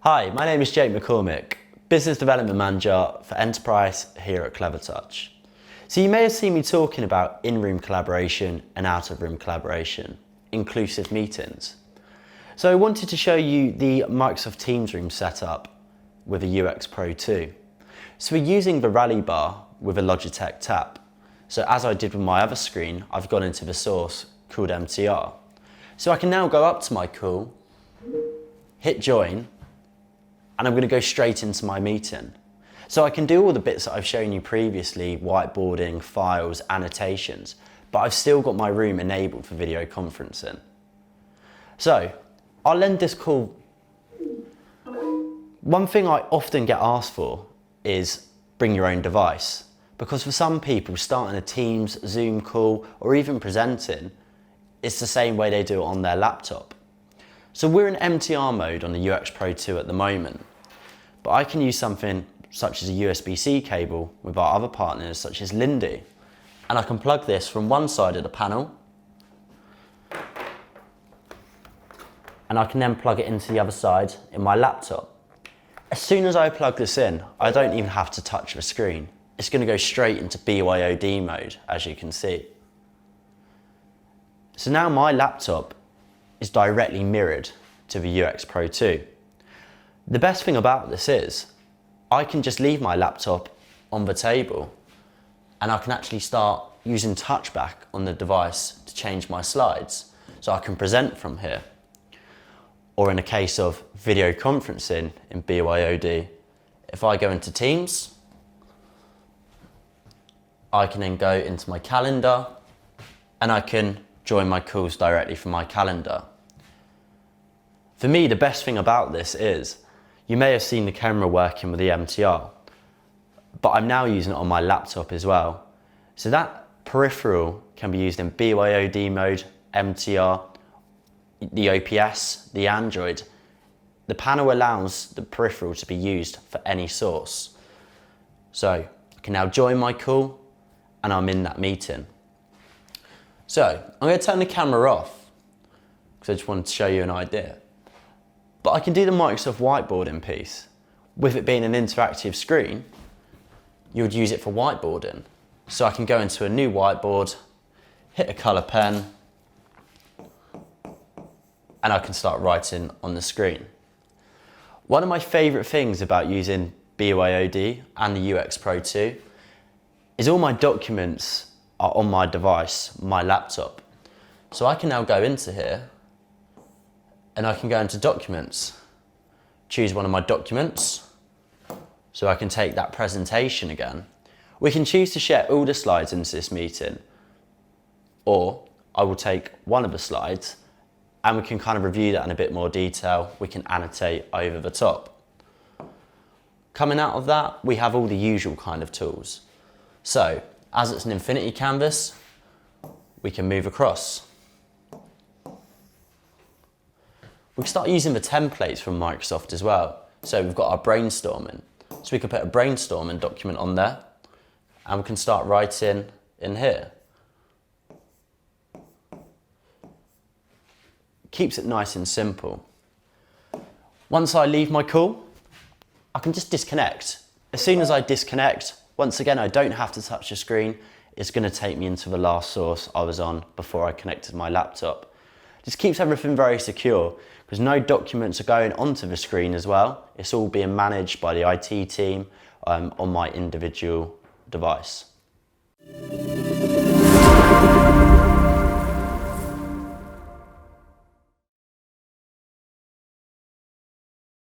Hi, my name is Jake McCormick, Business Development Manager for Enterprise here at Clevertouch. So you may have seen me talking about in-room collaboration and out-of-room collaboration, inclusive meetings. So I wanted to show you the Microsoft Teams room setup with a UX Pro 2. So we're using the Rally bar with a Logitech tap. So as I did with my other screen, I've gone into the source called MTR. So I can now go up to my call, hit join, and I'm going to go straight into my meeting. So I can do all the bits that I've shown you previously, whiteboarding, files, annotations, but I've still got my room enabled for video conferencing. So I'll end this call. One thing I often get asked for is bring your own device, because for some people starting a Teams, Zoom call, or even presenting, it's the same way they do it on their laptop. So we're in MTR mode on the UX Pro 2 at the moment, but I can use something such as a USB-C cable with our other partners such as Lindy, and I can plug this from one side of the panel, and I can then plug it into the other side in my laptop. As soon as I plug this in, I don't even have to touch the screen. It's going to go straight into BYOD mode, as you can see. So now my laptop is directly mirrored to the UX Pro 2. The best thing about this is I can just leave my laptop on the table and I can actually start using touchback on the device to change my slides. So I can present from here. Or in the case of video conferencing in BYOD, if I go into Teams, I can then go into my calendar and I can join my calls directly from my calendar. For me, the best thing about this is, you may have seen the camera working with the MTR, but I'm now using it on my laptop as well. So that peripheral can be used in BYOD mode, MTR, the OPS, the Android. The panel allows the peripheral to be used for any source. So I can now join my call and I'm in that meeting. So I'm going to turn the camera off because I just wanted to show you an idea. But I can do the Microsoft whiteboarding piece. With it being an interactive screen, you would use it for whiteboarding. So I can go into a new whiteboard, hit a colour pen, and I can start writing on the screen. One of my favourite things about using BYOD and the UX Pro 2 is all my documents are on my device, my laptop. So I can now go into here and I can go into documents, choose one of my documents, so I can take that presentation again. We can choose to share all the slides into this meeting, or I will take one of the slides and we can kind of review that in a bit more detail. We can annotate over the top. Coming out of that, we have all the usual kind of tools. So, as it's an infinity canvas, we can move across. We can start using the templates from Microsoft as well. So we've got our brainstorming. So we can put a brainstorming document on there and we can start writing in here. Keeps it nice and simple. Once I leave my call, I can just disconnect. As soon as I disconnect, once again, I don't have to touch the screen. It's going to take me into the last source I was on before I connected my laptop. Just keeps everything very secure because no documents are going onto the screen as well. It's all being managed by the IT team on my individual device.